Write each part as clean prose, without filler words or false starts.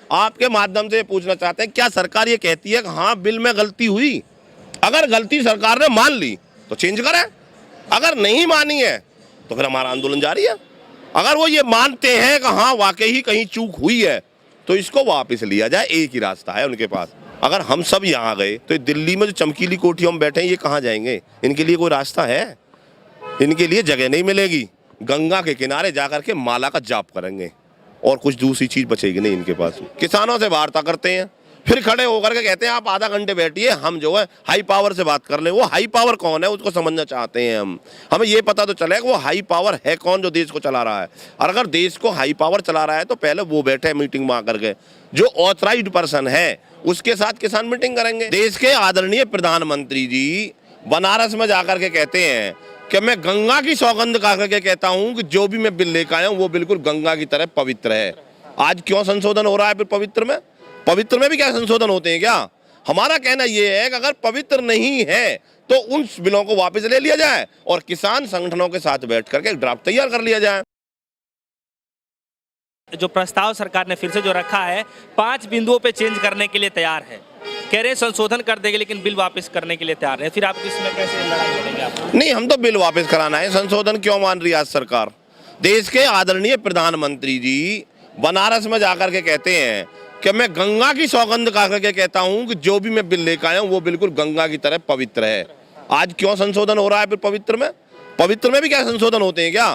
आपके माध्यम से पूछना चाहते हैं, क्या सरकार ये कहती है कि हाँ बिल में गलती हुई? अगर गलती सरकार ने मान ली तो चेंज करें, अगर नहीं मानी है तो फिर हमारा आंदोलन जारी है। अगर वो ये मानते हैं कि हाँ वाकई ही कहीं चूक हुई है तो इसको वापस लिया जाए, एक ही रास्ता है उनके पास। अगर हम सब यहाँ गए तो दिल्ली में जो चमकीली कोठियों में बैठे हैं ये कहाँ जाएंगे? इनके लिए कोई रास्ता है? इनके लिए जगह नहीं मिलेगी। गंगा के किनारे जाकर के माला का जाप करेंगे और कुछ दूसरी चीज बचेगी नहीं इनके पास। किसानों से वार्ता करते हैं, फिर खड़े होकर के कहते हैं आप आधा घंटे बैठिए, हम जो है हाई पावर से बात कर लें। वो हाई पावर कौन है उसको समझना चाहते हैं हम। हमें ये पता तो चले कि वो हाई पावर है कौन जो देश को चला रहा है। और अगर देश को हाई पावर चला रहा है तो पहले वो बैठे मीटिंग में आकर के, जो ऑथराइज्ड पर्सन है उसके साथ किसान मीटिंग करेंगे। देश के आदरणीय प्रधानमंत्री जी बनारस में जाकर के कहते हैं कि मैं गंगा की सौगंध खा करके कहता हूं कि जो भी मैं बिल लेकर आया हूं वो बिल्कुल गंगा की तरह पवित्र है। आज क्यों संशोधन हो रहा है फिर पवित्र में भी क्या संशोधन होते हैं क्या? हमारा कहना यह है कि अगर पवित्र नहीं है तो उन बिलों को वापस ले लिया जाए और किसान संगठनों के साथ बैठ करके एक ड्राफ्ट तैयार कर लिया जाए। जो प्रस्ताव सरकार ने फिर से जो रखा है 5 बिंदुओं पे चेंज करने के लिए तैयार है, कह रहे हैं संशोधन कर देंगे लेकिन बिल वापस करने के लिए तैयार है। फिर आप इसमें कैसे लड़ाई लड़ेंगे आप? नहीं, हम तो बिल वापस कराना है, संशोधन क्यों मान रही है आज सरकार? देश के आदरणीय प्रधानमंत्री जी बनारस में जाकर के कहते हैं कि मैं गंगा की सौगंध खा करके कहता हूं कि जो भी मैं बिल लेकर आया हूं वो बिल्कुल गंगा की तरह पवित्र है। आज क्यों संशोधन हो रहा है फिर पवित्र में भी क्या संशोधन होते हैं क्या?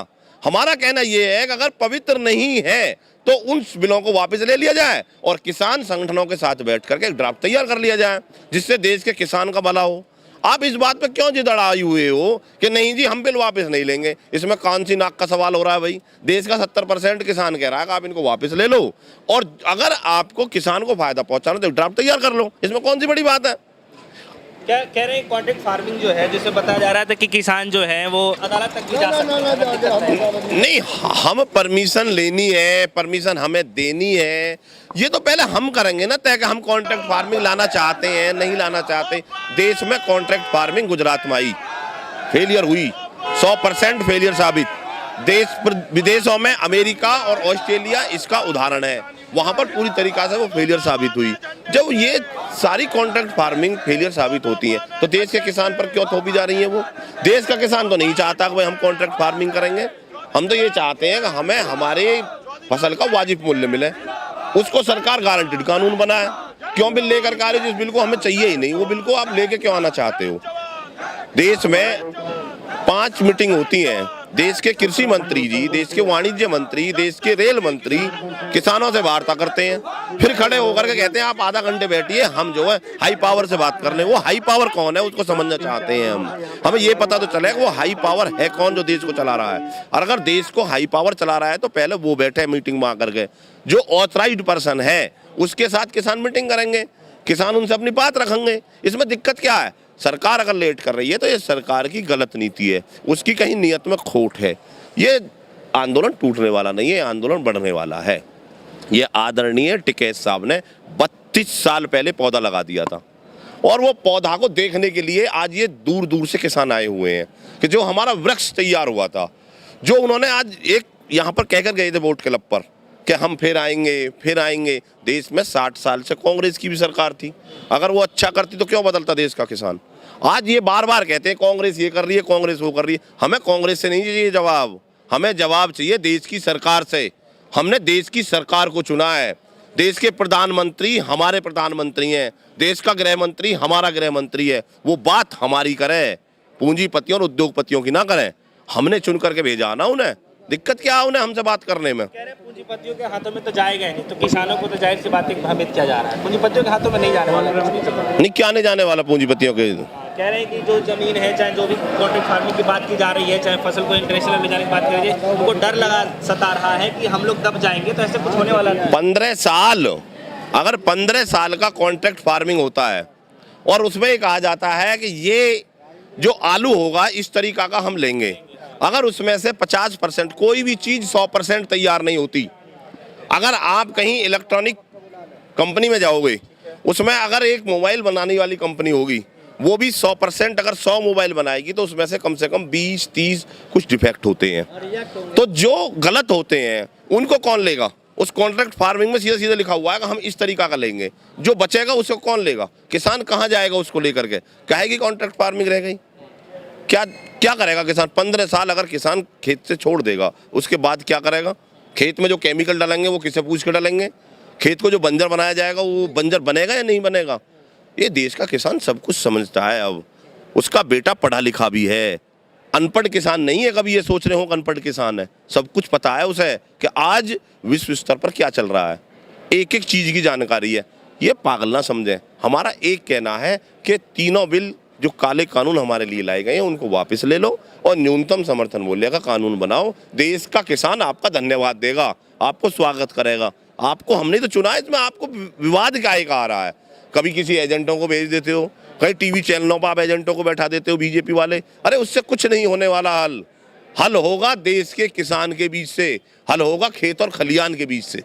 हमारा कहना यह है कि अगर पवित्र नहीं है तो उन बिलों को वापस ले लिया जाए और किसान संगठनों के साथ बैठ करके एक ड्राफ्ट तैयार कर लिया जाए जिससे देश के किसान का भला हो। आप इस बात पे क्यों जिद अड़ाए हुए हो कि नहीं जी हम बिल वापस नहीं लेंगे? इसमें कौन सी नाक का सवाल हो रहा है भाई? देश का 70% किसान कह रहा है कि आप इनको वापस ले लो और अगर आपको किसान को फायदा पहुंचाना तो ड्राफ्ट तैयार कर लो, इसमें कौन सी बड़ी बात है? क्या कह रहे हैं कॉन्ट्रैक्ट फार्मिंग जो है, जिसे बताया जा रहा था कि किसान जो है वो अदालत तक भी जा सकते हैं। नहीं, हम परमिशन लेनी है, परमिशन हमें देनी है, ये तो पहले हम करेंगे ना तय कि हम कॉन्ट्रैक्ट फार्मिंग लाना चाहते हैं नहीं लाना चाहते। देश में कॉन्ट्रैक्ट फार्मिंग गुजरात में आई, फेलियर हुई, 100% फेलियर साबित। देश विदेशों में अमेरिका और ऑस्ट्रेलिया इसका उदाहरण है, वहां पर पूरी तरीका से वो फेलियर साबित हुई। जब ये सारी कॉन्ट्रैक्ट फार्मिंग फेलियर साबित होती है तो देश के किसान पर क्यों थोपी जा रही है? वो देश का किसान तो नहीं चाहता कि भाई हम कॉन्ट्रैक्ट फार्मिंग करेंगे। हम तो ये चाहते हैं कि हमें हमारे फसल का वाजिब मूल्य मिले, उसको सरकार गारंटीड कानून बनाए। क्यों बिल लेकर के आ रही? जिस बिल को हमें चाहिए ही नहीं वो बिल को आप लेके क्यों आना चाहते हो? देश में 5 मीटिंग होती हैं, देश के कृषि मंत्री जी, देश के वाणिज्य मंत्री, देश के रेल मंत्री किसानों से वार्ता करते हैं, फिर खड़े होकर के कहते हैं आप आधा घंटे बैठिए, हम जो है हाई पावर से बात कर लें। वो हाई पावर कौन है उसको समझना चाहते हैं हम। हमें ये पता तो चले कि वो हाई पावर है कौन जो देश को चला रहा है। और अगर देश को हाई पावर चला रहा है तो पहले वो बैठे मीटिंग में आकर के, जो ऑथराइज्ड पर्सन है उसके साथ किसान मीटिंग करेंगे, किसान उनसे अपनी बात रखेंगे। इसमें दिक्कत क्या है? सरकार अगर लेट कर रही है तो ये सरकार की गलत नीति है, उसकी कहीं नियत में खोट है। ये आंदोलन टूटने वाला नहीं है, आंदोलन बढ़ने वाला है। ये आदरणीय टिकैत साहब ने 32 साल पहले पौधा लगा दिया था और वो पौधा को देखने के लिए आज ये दूर दूर से किसान आए हुए हैं कि जो हमारा वृक्ष तैयार हुआ था, जो उन्होंने आज एक यहाँ पर कहकर गए थे वोट क्लब पर कि हम फिर आएंगे। देश में 60 साल से कांग्रेस की भी सरकार थी, अगर वो अच्छा करती तो क्यों बदलता देश का किसान? आज ये बार बार कहते हैं कांग्रेस ये कर रही है, कांग्रेस वो कर रही है। हमें कांग्रेस से नहीं चाहिए जवाब, हमें जवाब चाहिए देश की सरकार से। हमने देश की सरकार को चुना है, देश के प्रधानमंत्री हमारे प्रधानमंत्री हैं, देश का गृह मंत्री हमारा गृह मंत्री है। वो बात हमारी करें, पूंजीपतियों और उद्योगपतियों की ना करें। हमने चुन करके भेजा ना उन्हें, दिक्कत क्या है उन्हें हमसे बात करने में? कह रहे हैं पूंजीपतियों के हाथों में तो जाएगा ही नहीं, तो किसानों को तो जाहिर सी बात है भ्रमित किया जा रहा है। पूंजीपतियों के हाथों में नहीं जाने वाला। नहीं, क्या नहीं जाने वाला पूंजीपतियों के? कह रहे हैं कि जो जमीन है, चाहे जो भी कॉन्ट्रैक्ट फार्मिंग की बात की जा रही है, चाहे फसल को इंटरनेशनल ले जाने की बात की रही है, उनको डर सता रहा है कि हम लोग दब जाएंगे, तो ऐसे कुछ होने वाला नहीं। 15 साल, अगर 15 साल का कॉन्ट्रैक्ट फार्मिंग होता है और उसमें कहा जाता है कि ये जो आलू होगा इस तरीका का हम लेंगे, अगर उसमें से 50% कोई भी चीज 100% तैयार नहीं होती। अगर आप कहीं इलेक्ट्रॉनिक कंपनी में जाओगे, उसमें अगर एक मोबाइल बनाने वाली कंपनी होगी, वो भी 100% अगर 100 मोबाइल बनाएगी तो उसमें से कम 20-30 कुछ डिफेक्ट होते हैं। तो जो गलत होते हैं उनको कौन लेगा? उस कॉन्ट्रैक्ट फार्मिंग में सीधा सीधा लिखा हुआ है कि हम इस तरीका का लेंगे, जो बचेगा उसको कौन लेगा? किसान कहाँ जाएगा उसको लेकर के? कहेगी कॉन्ट्रैक्ट फार्मिंग रह गई। क्या क्या करेगा किसान? 15 साल अगर किसान खेत से छोड़ देगा, उसके बाद क्या करेगा? खेत में जो केमिकल डालेंगे वो किससे पूछ के डालेंगे? खेत को जो बंजर बनाया जाएगा वो बंजर बनेगा या नहीं बनेगा? ये देश का किसान सब कुछ समझता है। अब उसका बेटा पढ़ा लिखा भी है, अनपढ़ किसान नहीं है। कभी ये सोच रहे हो कि अनपढ़ किसान है, सब कुछ पता है उसे कि आज विश्व स्तर पर क्या चल रहा है, एक एक चीज़ की जानकारी है। ये पागल ना समझें। हमारा एक कहना है कि तीनों बिल जो काले कानून हमारे लिए लाए गए हैं उनको वापस ले लो और न्यूनतम समर्थन मूल्य का कानून बनाओ। देश का किसान आपका धन्यवाद देगा, आपको स्वागत करेगा। आपको हमने तो चुना है, इसमें आपको विवाद काहे का आ रहा है? कभी किसी एजेंटों को भेज देते हो, कहीं टीवी चैनलों पर आप एजेंटों को बैठा देते हो बीजेपी वाले। अरे उससे कुछ नहीं होने वाला। हल होगा देश के किसान के बीच से, हल होगा खेत और खलियान के बीच से।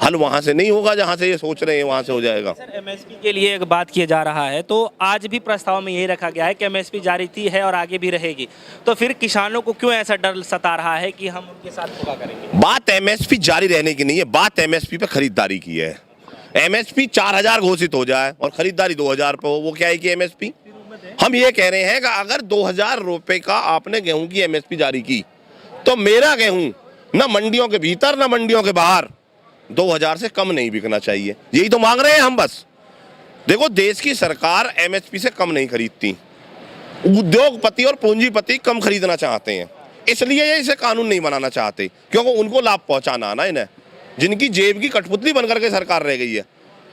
हल वहाँ से नहीं होगा जहाँ से ये सोच रहे हैं वहाँ से हो जाएगा। सर, एमएसपी के लिए एक बात किया जा रहा है, तो आज भी प्रस्ताव में यही रखा गया है कि एमएसपी जारी थी है और आगे भी रहेगी, तो फिर किसानों को क्यों ऐसा डर सता रहा है कि हम उनके साथ धोखा करेंगे? बात एमएसपी जारी रहने की नहीं है, बात एमएसपी पे खरीदारी की है। एमएसपी 4000 घोषित हो जाए और खरीदारी 2000 पे हो, वो क्या है कि एमएसपी? हम ये कह रहे हैं कि अगर 2000 रुपए का आपने गेहूं की एमएसपी जारी की तो मेरा गेहूं ना मंडियों के भीतर ना मंडियों के बाहर 2000 से कम नहीं बिकना चाहिए। यही तो मांग रहे हैं हम। बस देखो, देश की सरकार एमएसपी से कम नहीं खरीदती, उद्योगपति और पूंजीपति कम खरीदना चाहते हैं, इसलिए ये इसे कानून नहीं बनाना चाहते, क्योंकि उनको लाभ पहुंचाना ना इन्हें, जिनकी जेब की कठपुतली बनकर के सरकार रह गई है।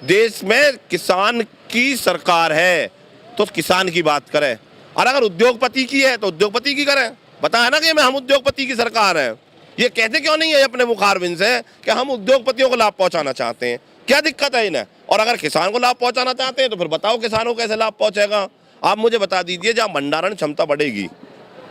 देश में किसान की सरकार है तो किसान की बात करें, और अगर उद्योगपति की है तो उद्योगपति की करें। बताया ना कि हम उद्योगपति की सरकार है। ये कहते क्यों नहीं है अपने मुखारबिन से कि हम उद्योगपतियों को लाभ पहुंचाना चाहते हैं? क्या दिक्कत है इन्हें? और अगर किसान को लाभ पहुंचाना चाहते हैं तो फिर बताओ किसानों को कैसे लाभ पहुंचेगा? आप मुझे बता दीजिए, जहाँ भंडारण क्षमता बढ़ेगी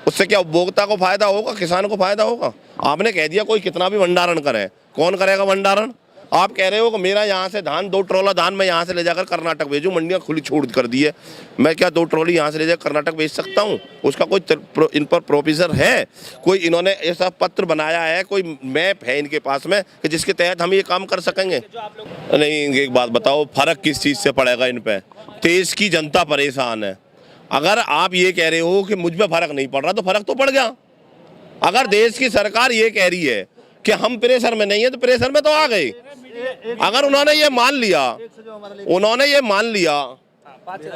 उससे क्या उपभोक्ता को फायदा होगा, किसान को फायदा होगा? आपने कह दिया कोई कितना भी भंडारण करे, कौन करेगा भंडारण? आप कह रहे हो कि मेरा यहाँ से धान 2 ट्रॉला धान मैं यहाँ से ले जाकर कर्नाटक भेजूँ, मंडियाँ खुली छोड़ कर दी है, मैं क्या 2 ट्रॉली यहाँ से ले जाकर कर्नाटक भेज सकता हूँ? उसका कोई इन पर प्रोविजन है? कोई इन्होंने ऐसा पत्र बनाया है, कोई मैप है इनके पास में कि जिसके तहत हम ये काम कर सकेंगे? नहीं, एक बात बताओ, फर्क किस चीज़ से पड़ेगा इन पे? देश की जनता परेशान है। अगर आप ये कह रहे हो कि मुझ पे फर्क नहीं पड़ रहा, तो फर्क तो पड़ गया। अगर देश की सरकार ये कह रही है कि हम प्रेशर में नहीं है तो प्रेशर में तो आ गए। अगर उन्होंने ये मान लिया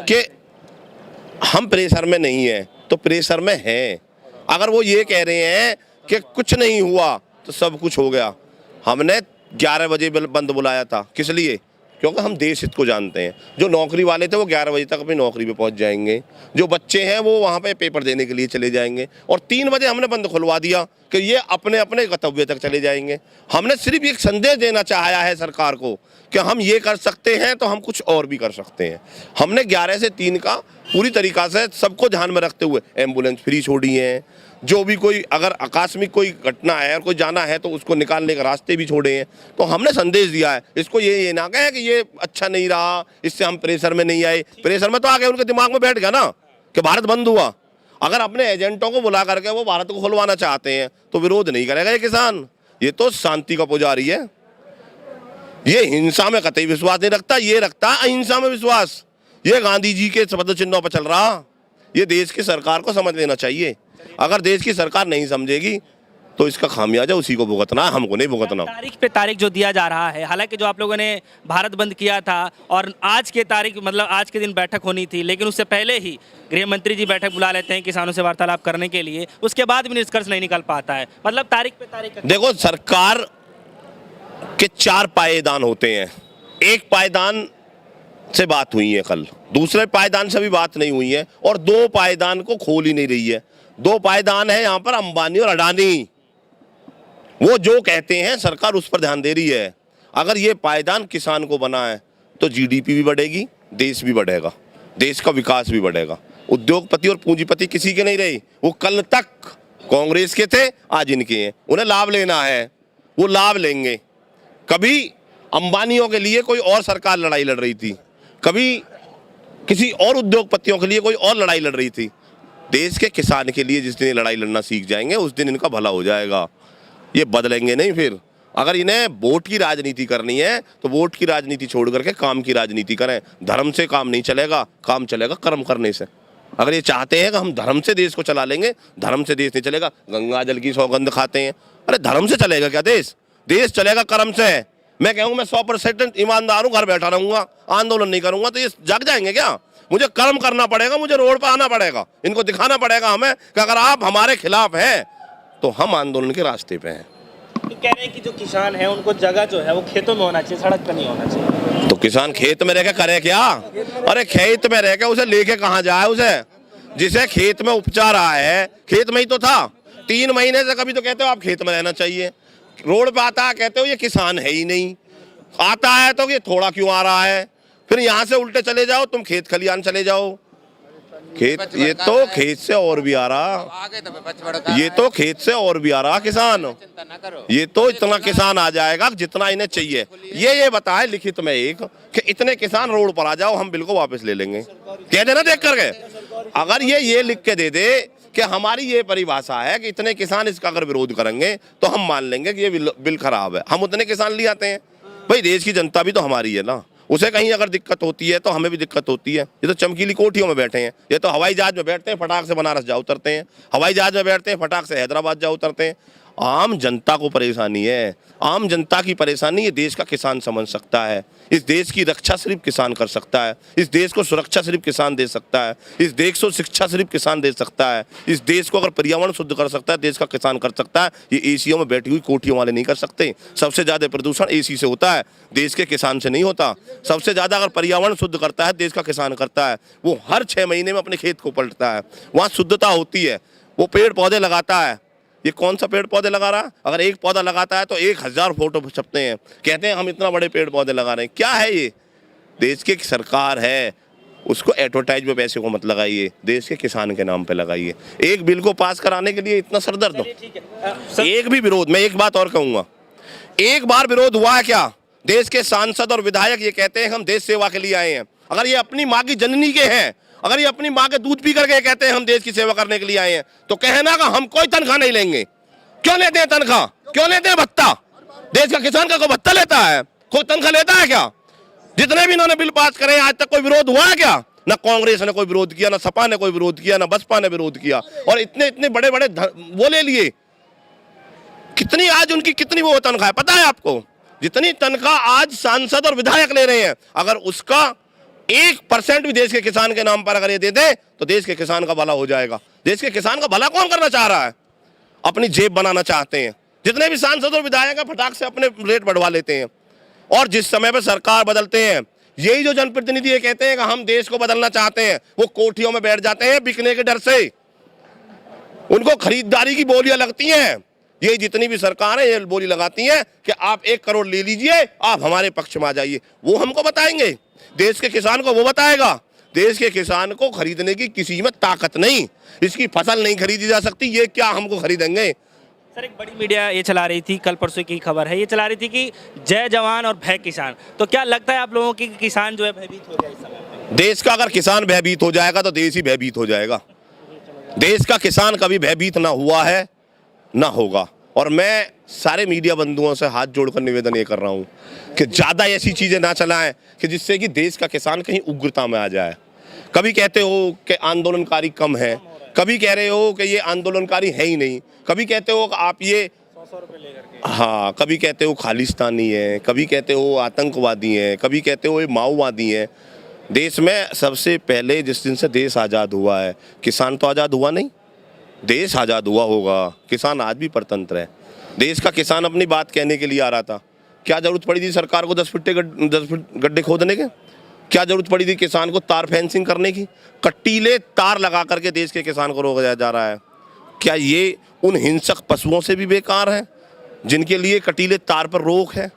कि हम प्रेशर में नहीं है तो प्रेशर में है। अगर वो ये कह रहे हैं कि कुछ नहीं हुआ तो सब कुछ हो गया। हमने 11 बजे बंद बुलाया था, किस लिए? क्योंकि हम देश हित को जानते हैं। जो नौकरी वाले थे वो 11 बजे तक अपनी नौकरी पे पहुंच जाएंगे, जो बच्चे हैं वो वहाँ पे पेपर देने के लिए चले जाएंगे, और 3 बजे हमने बंद खुलवा दिया कि ये अपने अपने गंतव्य तक चले जाएंगे। हमने सिर्फ एक संदेश देना चाहा है सरकार को कि हम ये कर सकते हैं तो हम कुछ और भी कर सकते हैं। हमने 11 से 3 का पूरी तरीक़ा से सबको ध्यान में रखते हुए एम्बुलेंस फ्री छोड़ी हैं। जो भी कोई अगर आकस्मिक कोई घटना है और कोई जाना है तो उसको निकालने के रास्ते भी छोड़े हैं। तो हमने संदेश दिया है, इसको ये ना कहे कि ये अच्छा नहीं रहा, इससे हम प्रेशर में नहीं आए। प्रेशर में तो आ गए, उनके दिमाग में बैठ गया ना कि भारत बंद हुआ। अगर अपने एजेंटों को बुला करके वो भारत को खुलवाना चाहते हैं तो विरोध नहीं करेगा ये किसान। ये तो शांति का पुजारी है, ये हिंसा में कतई विश्वास नहीं रखता, ये रखता है अहिंसा में विश्वास। ये गांधी जी के शपथ चिन्हों पर चल रहा। ये देश की सरकार को समझ लेना चाहिए। अगर देश की सरकार नहीं समझेगी तो इसका खामियाजा उसी को भुगतना है, हमको नहीं भुगतना। तारीख पे तारीख जो दिया जा रहा है, हालांकि जो आप लोगों ने भारत बंद किया था और आज के तारीख मतलब आज के दिन बैठक होनी थी, लेकिन उससे पहले ही गृह मंत्री जी बैठक बुला लेते हैं किसानों से वार्तालाप करने के लिए, उसके बाद भी निष्कर्ष नहीं निकल पाता है। मतलब तारीख पे तारीख। देखो, सरकार के 4 पायदान होते हैं। एक पायदान से बात हुई है कल, दूसरे पायदान से भी बात नहीं हुई है, और 2 पायदान को खोल ही नहीं रही है। 2 पायदान है यहाँ पर अंबानी और अडानी। वो जो कहते हैं सरकार उस पर ध्यान दे रही है। अगर ये पायदान किसान को बना है तो जीडीपी भी बढ़ेगी, देश भी बढ़ेगा, देश का विकास भी बढ़ेगा। उद्योगपति और पूंजीपति किसी के नहीं रहे, वो कल तक कांग्रेस के थे, आज इनके हैं। उन्हें लाभ लेना है, वो लाभ लेंगे। कभी अंबानियों के लिए कोई और सरकार लड़ाई लड़ रही थी, कभी किसी और उद्योगपतियों के लिए कोई और लड़ाई लड़ रही थी। देश के किसान के लिए जिस दिन लड़ाई लड़ना सीख जाएंगे उस दिन इनका भला हो जाएगा। ये बदलेंगे नहीं फिर। अगर इन्हें वोट की राजनीति करनी है तो वोट की राजनीति छोड़ करके काम की राजनीति करें। धर्म से काम नहीं चलेगा, काम चलेगा कर्म करने से। अगर ये चाहते हैं कि हम धर्म से देश को चला लेंगे, धर्म से देश नहीं चलेगा। गंगा जल की सौगंध खाते हैं, अरे धर्म से चलेगा क्या देश? देश चलेगा कर्म से। मैं कहूँ मैं 100% ईमानदार हूँ, घर बैठा रहूंगा, आंदोलन नहीं करूंगा तो ये जग जाएंगे क्या? मुझे कर्म करना पड़ेगा, मुझे रोड पर आना पड़ेगा, इनको दिखाना पड़ेगा हमें कि अगर आप हमारे खिलाफ हैं तो हम आंदोलन के रास्ते पे हैं। तो कह रहे हैं कि जो किसान है उनको जगह जो है वो खेतों में होना चाहिए, सड़क पर नहीं होना चाहिए। तो किसान खेत में रह के करे क्या? अरे खेत में रह के उसे लेके कहाँ जाए? उसे जिसे खेत में उपचा रहा है, खेत में ही तो था 3 महीने से। कभी तो कहते हो आप खेत में रहना चाहिए, रोड पे आता है कहते हो ये किसान है ही नहीं, आता है तो ये थोड़ा क्यों आ रहा है? फिर यहाँ से उल्टे चले जाओ, तुम खेत खलियान चले जाओ। खेत ये तो खेत से और भी आ रहा, ये तो खेत से और भी आ रहा किसान। ये तो इतना किसान आ जाएगा जितना इन्हें चाहिए। ये बताए लिखित में एक कि इतने किसान रोड पर आ जाओ, हम बिल को वापस ले लेंगे। कह देना देख करके, अगर ये लिख के दे दे कि हमारी ये परिभाषा है कि इतने किसान इसका अगर विरोध करेंगे तो हम मान लेंगे कि ये बिल खराब है, हम उतने किसान ले आते हैं। भाई देश की जनता भी तो हमारी है ना, उसे कहीं अगर दिक्कत होती है तो हमें भी दिक्कत होती है। ये तो चमकीली कोठियों में बैठे हैं, ये तो हवाई जहाज में बैठते हैं, फटाक से बनारस जा उतरते हैं, हवाई जहाज में बैठते हैं, फटाक से हैदराबाद जा उतरते हैं। आम जनता को परेशानी है, आम जनता की परेशानी ये देश का किसान समझ सकता है। इस देश की रक्षा सिर्फ किसान कर सकता है, इस देश को सुरक्षा सिर्फ किसान दे सकता है, इस देश को शिक्षा सिर्फ किसान दे सकता है, इस देश को अगर पर्यावरण शुद्ध कर सकता है देश का किसान कर सकता है। ये एसीओ में बैठी हुई कोठियों वाले नहीं कर सकते। सबसे ज़्यादा प्रदूषण एसी से होता है, देश के किसान से नहीं होता। सबसे ज़्यादा अगर पर्यावरण शुद्ध करता है देश का किसान करता है। वो हर 6 महीने में अपने खेत को पलटता है, वहाँ शुद्धता होती है, वो पेड़ पौधे लगाता है। ये कौन सा पेड़ पौधे लगा रहा है? अगर एक पौधा लगाता है तो 1000 फोटो छपते हैं, कहते हैं हम इतना बड़े पेड़ पौधे लगा रहे हैं। क्या है ये? देश की सरकार है, उसको एडवर्टाइज में पैसे को मत लगाइए, देश के किसान के नाम पे लगाइए। एक बिल को पास कराने के लिए इतना सरदर्द हो। एक भी विरोध, मैं एक बात और कहूँगा, एक बार विरोध हुआ है क्या? देश के सांसद और विधायक ये कहते हैं हम देश सेवा के लिए आए हैं। अगर ये अपनी माँ की जननी के हैं, अगर ये अपनी माँ के दूध पी करके कहते हैं हम देश की सेवा करने के लिए आए हैं, तो कहना का हम कोई तनख्वाह नहीं लेंगे। क्यों लेते हैं तनख्वाह? क्यों लेते हैं भत्ता? देश का किसान का कोई भत्ता लेता है? कोई तनख्वाह लेता है क्या? जितने भी इन्होंने बिल पास करे आज तक कोई विरोध हुआ है क्या? ना कांग्रेस ने कोई विरोध किया, ना सपा ने कोई विरोध किया, ना बसपा ने विरोध किया। और इतने बड़े बड़े वो ले लिए, कितनी आज उनकी कितनी वो तनख्वाह है पता है आपको? जितनी तनख्वाह आज सांसद और विधायक ले रहे हैं, अगर उसका 1% भी देश के किसान के नाम पर अगर ये दे दे तो देश के किसान का भला हो जाएगा। देश के किसान का भला कौन करना चाह रहा है? अपनी जेब बनाना चाहते हैं। जितने भी सांसद और विधायक फटाक से अपने रेट बढ़वा लेते हैं। और जिस समय पर सरकार बदलते हैं, यही जो जनप्रतिनिधि ये कहते हैं कि हम देश को बदलना चाहते हैं, वो कोठियों में बैठ जाते हैं बिकने के डर से। उनको खरीदारी की बोलियां लगती हैं। ये जितनी भी सरकार है ये बोली लगाती हैं कि आप 1 करोड़ ले लीजिए, आप हमारे पक्ष में आ जाइए। वो हमको बताएंगे, देश के किसान को वो बताएगा। देश के किसान को खरीदने की किसी में ताकत नहीं, इसकी फसल नहीं खरीदी जा सकती, ये क्या हमको खरीदेंगे? सर एक बड़ी मीडिया ये चला रही थी, कल परसों की खबर है, ये चला रही थी कि जय जवान और भय किसान। तो क्या लगता है आप लोगों की किसान जो है भयभीत हो जाए इस समय पे? देश का अगर किसान भयभीत हो जाएगा तो देश ही भयभीत हो जाएगा। देश का किसान कभी भयभीत ना हुआ है ना होगा। और मैं सारे मीडिया बंधुओं से हाथ जोड़कर निवेदन ये कर रहा हूँ कि ज़्यादा ऐसी चीज़ें ना चलाएं कि जिससे कि देश का किसान कहीं उग्रता में आ जाए। कभी कहते हो कि आंदोलनकारी कम है, कभी कह रहे हो कि ये आंदोलनकारी है ही नहीं, कभी कहते हो कि आप ये 100 रुपये लेकर के, हाँ, कभी कहते हो खालिस्तानी है, कभी कहते हो आतंकवादी हैं, कभी कहते हो ये माओवादी हैं। देश में सबसे पहले जिस दिन से देश आज़ाद हुआ है, किसान तो आज़ाद हुआ नहीं, देश आज़ाद हुआ होगा। किसान आज भी परतंत्र है। देश का किसान अपनी बात कहने के लिए आ रहा था। क्या ज़रूरत पड़ी थी सरकार को 10 फीट गड्ढे खोदने के? क्या ज़रूरत पड़ी थी किसान को तार फेंसिंग करने की? कटीले तार लगा करके देश के किसान को रोका जा रहा है। क्या ये उन हिंसक पशुओं से भी बेकार है जिनके लिए कटीले तार पर रोक है,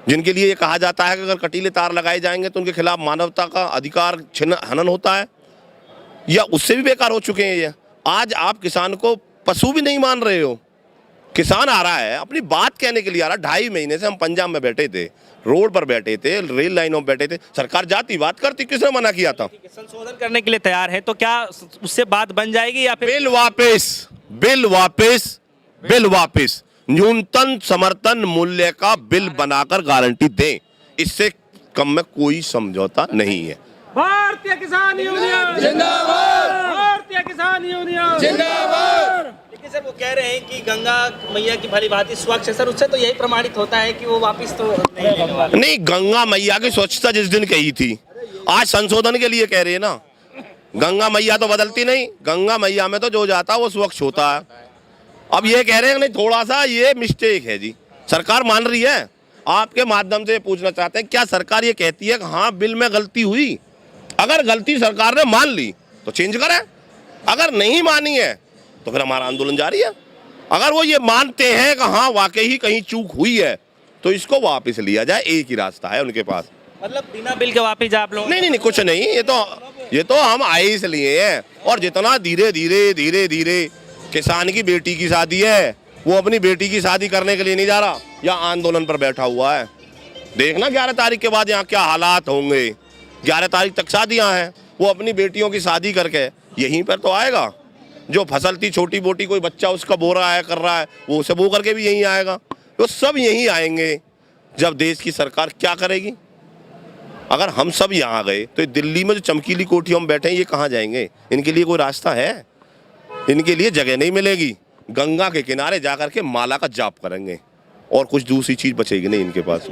जिनके लिए ये कहा जाता है कि अगर कटीले तार लगाए जाएंगे तो उनके खिलाफ मानवता का अधिकार हनन होता है? या उससे भी बेकार हो चुके हैं ये? आज आप किसान को पशु भी नहीं मान रहे हो। किसान आ रहा है अपनी बात कहने के लिए आ रहा है। 2.5 महीने से हम पंजाब में बैठे थे, रोड पर बैठे थे, रेल लाइनों में बैठे थे, सरकार जाती बात करती, किसने मना किया था? संशोधन करने के लिए तैयार है, तो क्या उससे बात बन जाएगी या फिर बिल वापस, बिल वापस, बिल वापस? न्यूनतम समर्थन मूल्य का बिल बनाकर गारंटी दें, इससे कम में कोई समझौता नहीं है। भारतीय किसान यूनियन जिंदाबाद, भारतीय किसान यूनियन जिंदाबाद। लेकिन सर वो कह रहे हैं कि गंगा मैया की भली भांति स्वच्छ है सर, उससे तो यही प्रमाणित होता है कि वो वापस तो नहीं लेने वाले। नहीं, गंगा मैया की स्वच्छता जिस दिन कही थी, आज संशोधन के लिए कह रहे हैं ना। गंगा मैया तो बदलती नहीं, गंगा मैया में तो जो जाता है वो स्वच्छ होता है। अब ये कह रहे हैं नहीं, थोड़ा सा ये मिस्टेक है जी, सरकार मान रही है। आपके माध्यम से पूछना चाहते हैं, क्या सरकार ये कहती है कि हाँ बिल में गलती हुई? अगर गलती सरकार ने मान ली तो चेंज करें, अगर नहीं मानी है तो फिर हमारा आंदोलन जारी है। अगर वो ये मानते हैं कि हाँ वाकई ही कहीं चूक हुई है तो इसको वापस लिया जाए, एक ही रास्ता है उनके पास। मतलब बिना बिल के वापस आप लोग? नहीं, कुछ नहीं, ये तो हम आए इसलिए हैं। और जितना धीरे धीरे किसान की बेटी की शादी है, वो अपनी बेटी की शादी करने के लिए नहीं जा रहा, या आंदोलन पर बैठा हुआ है। देखना 11 तारीख के बाद यहाँ क्या हालात होंगे। 11 तारीख तक शादियाँ हैं, वो अपनी बेटियों की शादी करके यहीं पर तो आएगा। जो फसल थी छोटी मोटी, कोई बच्चा उसका बो रहा है, कर रहा है, वो सब वो करके भी यहीं आएगा। तो सब यहीं आएंगे। जब देश की सरकार क्या करेगी? अगर हम सब यहाँ गए तो दिल्ली में जो चमकीली कोठियों में बैठे हैं, ये कहाँ जाएंगे? इनके लिए कोई रास्ता है? इनके लिए जगह नहीं मिलेगी। गंगा के किनारे जाकर के माला का जाप करेंगे और कुछ दूसरी चीज़ बचेगी नहीं इनके पास।